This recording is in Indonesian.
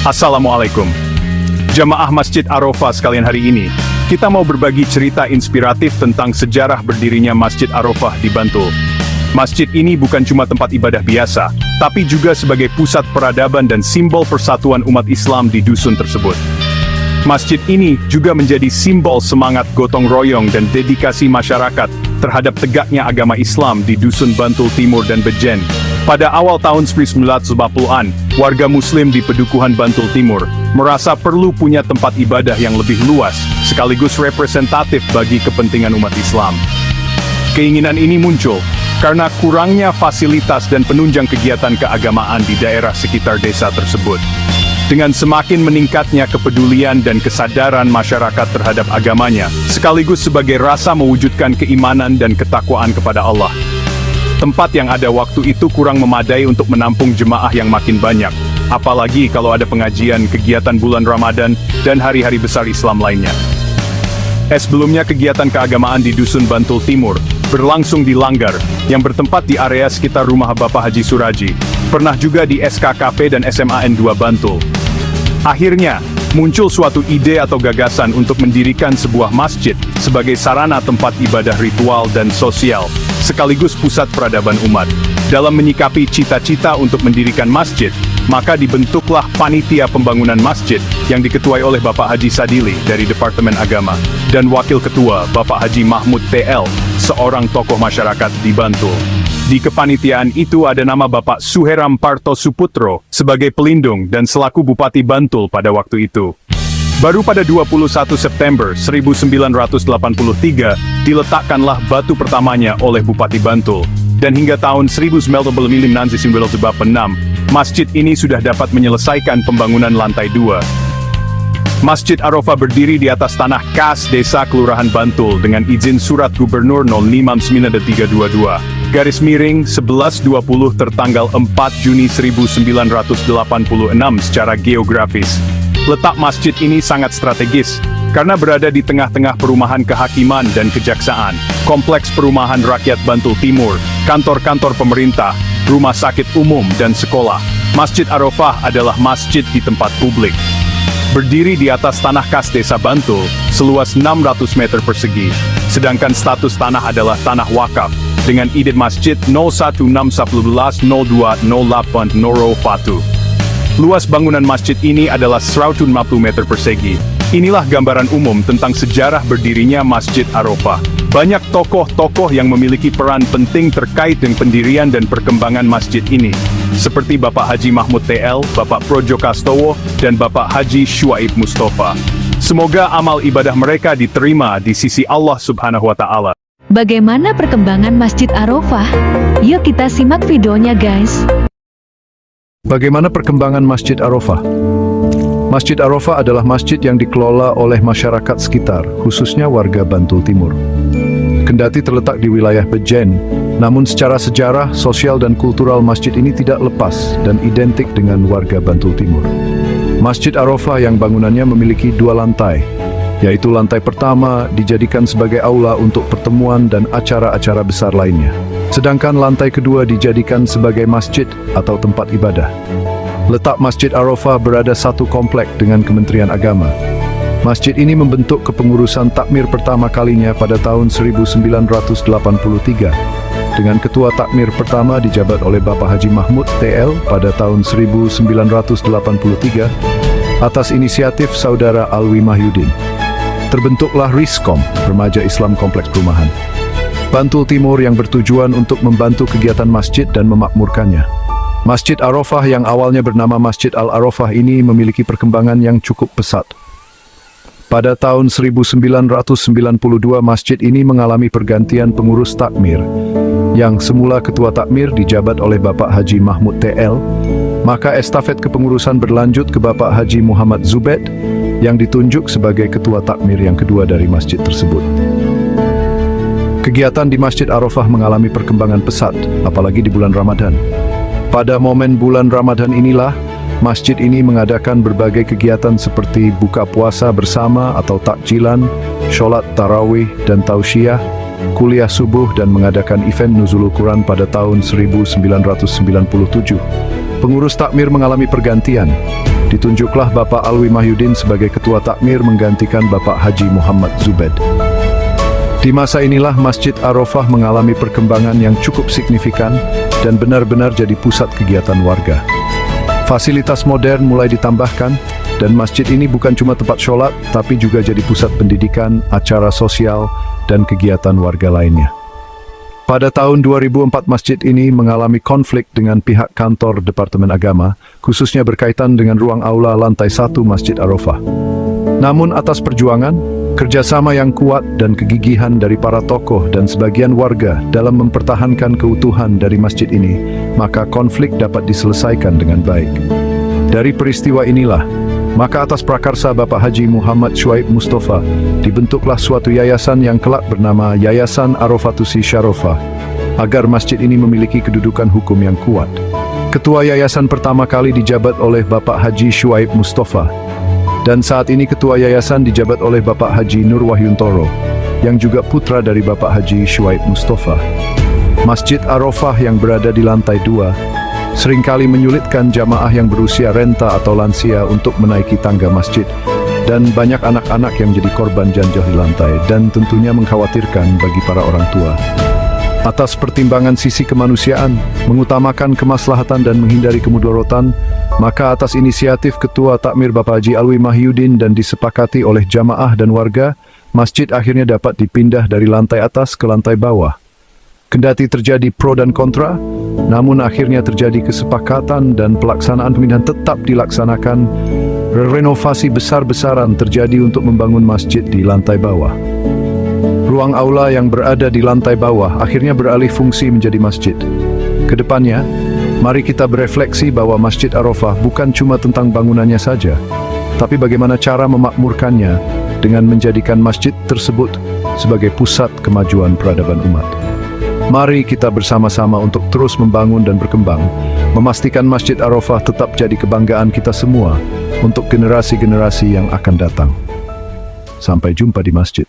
Assalamualaikum. Jamaah Masjid Arafah sekalian, hari ini kita mau berbagi cerita inspiratif tentang sejarah berdirinya Masjid Arafah di Bantul. Masjid ini bukan cuma tempat ibadah biasa, tapi juga sebagai pusat peradaban dan simbol persatuan umat Islam di dusun tersebut. Masjid ini juga menjadi simbol semangat gotong royong dan dedikasi masyarakat terhadap tegaknya agama Islam di dusun Bantul Timur dan Bejen. Pada awal tahun 1940-an, warga Muslim di Pedukuhan Bantul Timur merasa perlu punya tempat ibadah yang lebih luas, sekaligus representatif bagi kepentingan umat Islam. Keinginan ini muncul karena kurangnya fasilitas dan penunjang kegiatan keagamaan di daerah sekitar desa tersebut. Dengan semakin meningkatnya kepedulian dan kesadaran masyarakat terhadap agamanya, sekaligus sebagai rasa mewujudkan keimanan dan ketakwaan kepada Allah. Tempat yang ada waktu itu kurang memadai untuk menampung jemaah yang makin banyak, apalagi kalau ada pengajian, kegiatan bulan Ramadan, dan hari-hari besar Islam lainnya. Sebelumnya kegiatan keagamaan di Dusun Bantul Timur berlangsung di Langgar, yang bertempat di area sekitar rumah Bapak Haji Suraji, pernah juga di SKKP dan SMAN 2 Bantul. Akhirnya, muncul suatu ide atau gagasan untuk mendirikan sebuah masjid sebagai sarana tempat ibadah ritual dan sosial, sekaligus pusat peradaban umat. Dalam menyikapi cita-cita untuk mendirikan masjid, maka dibentuklah Panitia Pembangunan Masjid yang diketuai oleh Bapak Haji Sadili dari Departemen Agama, dan Wakil Ketua Bapak Haji Mahmud TL, seorang tokoh masyarakat di Bantul. Di kepanitiaan itu ada nama Bapak Suheram Parto Suputro sebagai pelindung dan selaku Bupati Bantul pada waktu itu. Baru pada 21 September 1983, diletakkanlah batu pertamanya oleh Bupati Bantul, dan hingga tahun 1996, masjid ini sudah dapat menyelesaikan pembangunan lantai 2. Masjid Arafah berdiri di atas tanah kas Desa Kelurahan Bantul dengan izin Surat Gubernur 059-322, garis miring 1120 tertanggal 4 Juni 1986 secara geografis. Letak masjid ini sangat strategis, karena berada di tengah-tengah perumahan kehakiman dan kejaksaan, kompleks perumahan rakyat Bantul Timur, kantor-kantor pemerintah, rumah sakit umum dan sekolah. Masjid Arafah adalah masjid di tempat publik. Berdiri di atas tanah kas Desa Bantul, seluas 600 meter persegi, sedangkan status tanah adalah tanah wakaf, dengan ID Masjid 016110208 Noro Fatu. Luas bangunan masjid ini adalah 150 meter persegi. Inilah gambaran umum tentang sejarah berdirinya Masjid Arafah. Banyak tokoh-tokoh yang memiliki peran penting terkait dengan pendirian dan perkembangan masjid ini, seperti Bapak Haji Mahmud TL, Bapak Projo Kastowo, dan Bapak Haji Syuaib Mustafa. Semoga amal ibadah mereka diterima di sisi Allah Subhanahu wa Ta'ala. Bagaimana perkembangan Masjid Arafah? Yuk kita simak videonya, guys. Bagaimana perkembangan Masjid Arafah? Masjid Arafah adalah masjid yang dikelola oleh masyarakat sekitar, khususnya warga Bantul Timur. Kendati terletak di wilayah Bejen, namun secara sejarah, sosial dan kultural masjid ini tidak lepas dan identik dengan warga Bantul Timur. Masjid Arafah yang bangunannya memiliki 2 lantai, yaitu lantai pertama dijadikan sebagai aula untuk pertemuan dan acara-acara besar lainnya. Sedangkan lantai kedua dijadikan sebagai masjid atau tempat ibadah. Letak Masjid Arafah berada satu komplek dengan Kementerian Agama. Masjid ini membentuk kepengurusan takmir pertama kalinya pada tahun 1983, dengan ketua takmir pertama dijabat oleh Bapak Haji Mahmud TL pada tahun 1983, atas inisiatif Saudara Alwi Mahyudin. Terbentuklah RISKOM, Remaja Islam Kompleks Perumahan Bantul Timur, yang bertujuan untuk membantu kegiatan masjid dan memakmurkannya. Masjid Arafah yang awalnya bernama Masjid Al-Arafah ini memiliki perkembangan yang cukup pesat. Pada tahun 1992, masjid ini mengalami pergantian pengurus takmir, yang semula ketua takmir dijabat oleh Bapak Haji Mahmud TL, maka estafet kepengurusan berlanjut ke Bapak Haji Muhammad Zubed, yang ditunjuk sebagai ketua takmir yang kedua dari masjid tersebut. Kegiatan di Masjid Arafah mengalami perkembangan pesat, apalagi di bulan Ramadan. Pada momen bulan Ramadan inilah, masjid ini mengadakan berbagai kegiatan seperti buka puasa bersama atau takjilan, sholat tarawih dan tausiah, kuliah subuh, dan mengadakan event Nuzulul Quran pada tahun 1997. Pengurus takmir mengalami pergantian. ditunjuklah Bapak Alwi Mahyudin sebagai Ketua Takmir menggantikan Bapak Haji Muhammad Zubed. Di masa inilah Masjid Arofah mengalami perkembangan yang cukup signifikan dan benar-benar jadi pusat kegiatan warga. Fasilitas modern mulai ditambahkan, dan masjid ini bukan cuma tempat sholat, tapi juga jadi pusat pendidikan, acara sosial, dan kegiatan warga lainnya. Pada tahun 2004 masjid ini mengalami konflik dengan pihak kantor Departemen Agama, khususnya berkaitan dengan ruang aula lantai 1 Masjid Arofah. Namun atas perjuangan, kerjasama yang kuat dan kegigihan dari para tokoh dan sebagian warga dalam mempertahankan keutuhan dari masjid ini, maka konflik dapat diselesaikan dengan baik. Dari peristiwa inilah, maka atas prakarsa Bapak Haji Muhammad Syuaib Mustafa, dibentuklah suatu yayasan yang kelak bernama Yayasan Arofatusi Syarofah, agar masjid ini memiliki kedudukan hukum yang kuat. Ketua yayasan pertama kali dijabat oleh Bapak Haji Syuaib Mustafa, dan saat ini ketua yayasan dijabat oleh Bapak Haji Nur Wahyuntoro, yang juga putra dari Bapak Haji Syuaib Mustafa. Masjid Arofah yang berada di lantai 2, seringkali menyulitkan jamaah yang berusia renta atau lansia untuk menaiki tangga masjid, dan banyak anak-anak yang jadi korban janjah di lantai, dan tentunya mengkhawatirkan bagi para orang tua. Atas pertimbangan sisi kemanusiaan, mengutamakan kemaslahatan dan menghindari kemudorotan, maka atas inisiatif Ketua Takmir Bapak Haji Alwi Mahyudin dan disepakati oleh jamaah dan warga, masjid akhirnya dapat dipindah dari lantai atas ke lantai bawah. Kendati terjadi pro dan kontra, namun akhirnya terjadi kesepakatan dan pelaksanaan pemindahan tetap dilaksanakan. Renovasi besar-besaran terjadi untuk membangun masjid di lantai bawah. Ruang aula yang berada di lantai bawah akhirnya beralih fungsi menjadi masjid. Kedepannya, mari kita berefleksi bahwa Masjid Arofah bukan cuma tentang bangunannya saja, tapi bagaimana cara memakmurkannya dengan menjadikan masjid tersebut sebagai pusat kemajuan peradaban umat. Mari kita bersama-sama untuk terus membangun dan berkembang, memastikan Masjid Arofah tetap jadi kebanggaan kita semua untuk generasi-generasi yang akan datang. Sampai jumpa di masjid.